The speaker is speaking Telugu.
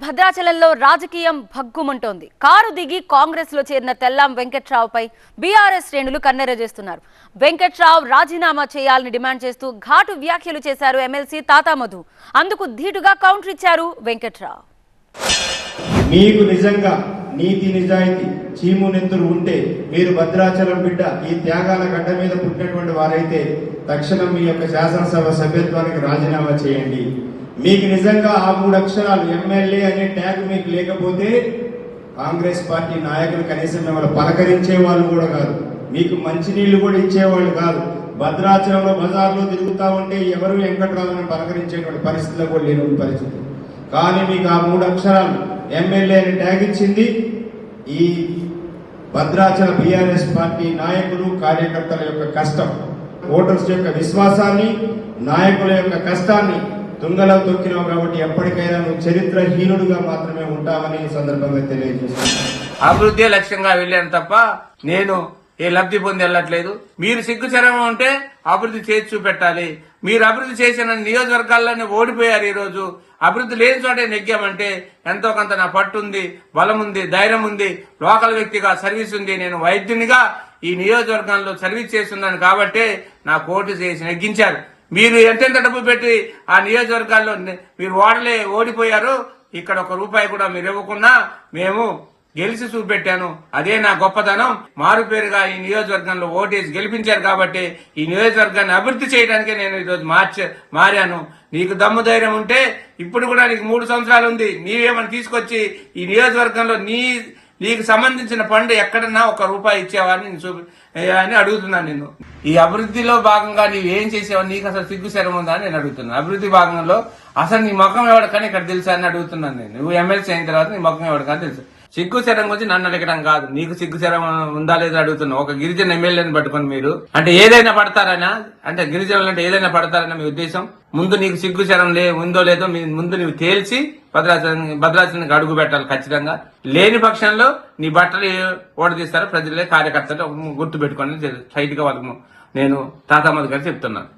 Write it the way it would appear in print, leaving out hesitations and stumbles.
భద్రాచలంలో రాజకీయం భగ్గుమంటోంది. కారు దిగి కాంగ్రెస్ లో చేరిన తెల్లాం వెంకట్రావుపై బీఆర్ఎస్ శ్రేణులు కన్నెర చేస్తున్నారు. వెంకట్రావు రాజీనామా చేయాలని డిమాండ్ చేస్తూ ఘాటు వ్యాఖ్యలు చేశారు ఎమ్మెల్సీ తాతా మధు. అందుకు ధీటుగా కౌంటర్ ఇచ్చారు వెంకట్రావు. మీకు నిజంగా నీతి నిజాయితీ చీము నెత్తురు ఉంటే మీరు భద్రాచలం బిడ్డ ఈ త్యాగాల గడ్డ మీద పుట్టినటువంటి వారైతే తక్షణం మీ యొక్క శాసనసభ సభ్యత్వానికి రాజీనామా చేయండి. మీకు నిజంగా ఆ 3 అక్షరాలు ఎమ్మెల్యే అనే ట్యాగ్ మీకు లేకపోతే కాంగ్రెస్ పార్టీ నాయకులు కనీసం మిమ్మల్ని పలకరించే వాళ్ళు కూడా కాదు, మీకు మంచినీళ్లు కూడా ఇచ్చేవాళ్ళు కాదు. భద్రాచలంలో బజార్లో తిరుగుతూ ఉంటే ఎవరు వెంకట్రావుని పలకరించేటువంటి పరిస్థితిలో కూడా లేని పరిస్థితి. కానీ మీకు ఆ 3 అక్షరాలు ఎమ్మెల్యే అని ట్యాగ్ ఇచ్చింది ఈ భద్రాచల బీఆర్ఎస్ పార్టీ నాయకులు కార్యకర్తల యొక్క కష్టం, ఓటర్స్ యొక్క విశ్వాసాన్ని, నాయకుల యొక్క కష్టాన్ని తుంగలో తొక్కినావు. కాబట్టి ఎప్పటికైనా నువ్వు చరిత్రహీనుడుగా మాత్రమే ఉంటావని ఈ సందర్భంగా తెలియజేస్తున్నాను. అభివృద్ధి లక్ష్యంగా వెళ్ళాను తప్ప నేను ఏ లబ్ధి పొంది వెళ్ళట్లేదు. మీరు సిగ్గుచరమం ఉంటే అభివృద్ధి చేసి చూపెట్టాలి. మీరు అభివృద్ధి చేసిన నియోజకవర్గాల్లోనే ఓడిపోయారు. ఈ రోజు అభివృద్ధి లేని చోటే నెగ్గామంటే ఎంతో కొంత నా పట్టు ఉంది, బలం ఉంది, ధైర్యం ఉంది, లోకల్ వ్యక్తిగా సర్వీస్ ఉంది. నేను వైద్యునిగా ఈ నియోజకవర్గంలో సర్వీస్ చేస్తున్నాను కాబట్టి నాకు ఓటు చేసి నెగ్గించారు. మీరు ఎంతెంత డబ్బు పెట్టి ఆ నియోజకవర్గాల్లో మీరు ఓడిపోయారు. ఇక్కడ 1 రూపాయి కూడా మీరు ఇవ్వకుండా మేము గెలిచి చూపెట్టాను. అదే నా గొప్పతనం. మారు పేరుగా ఈ నియోజకవర్గంలో ఓటేసి గెలిపించారు కాబట్టి ఈ నియోజకవర్గాన్ని అభివృద్ధి చేయడానికే నేను ఈరోజు మారాను. నీకు దమ్ము ధైర్యం ఉంటే ఇప్పుడు కూడా నీకు 3 సంవత్సరాలు ఉంది. నీవేమని తీసుకొచ్చి ఈ నియోజకవర్గంలో నీకు సంబంధించిన ఫండ్ ఎక్కడన్నా 1 రూపాయి ఇచ్చేవాని అని అడుగుతున్నాను నిన్ను. ఈ అభివృద్ధిలో భాగంగా నీవు ఏం చేసావు, నీకు అసలు సిగ్గు శరం ఉందా అని నేను అడుగుతున్నాను. అభివృద్ధి భాగంలో అసలు నీ ముఖం ఎవరికని ఇక్కడ తెలుసా అని అడుగుతున్నాను నేను. నువ్వు ఎమ్మెల్సీ అయిన తర్వాత నీ ముఖం ఎవరికని తెలుసు. సిగ్గు శరం గురించి నన్ను అడగడం కాదు, నీకు సిగ్గు శరం ఉందా లేదా అడుగుతున్నావు. ఒక గిరిజన ఎమ్మెల్యేని పట్టుకొని మీరు అంటే ఏదైనా పడతారనా, అంటే గిరిజనులు అంటే ఏదైనా పడతారనా మీ ఉద్దేశం? ముందు నీకు సిగ్గు శరం ఉందో లేదో ముందు నువ్వు తేల్చి భద్రాచలానికి అడుగు పెట్టాలి ఖచ్చితంగా. లేని పక్షంలో నీ బట్టలు ఓడదీస్తారు ప్రజలే, కార్యకర్తలు గుర్తు పెట్టుకొని స్ట్రైట్ గా వాళ్ళకు నేను తాతా మధు గారు చెప్తున్నాను.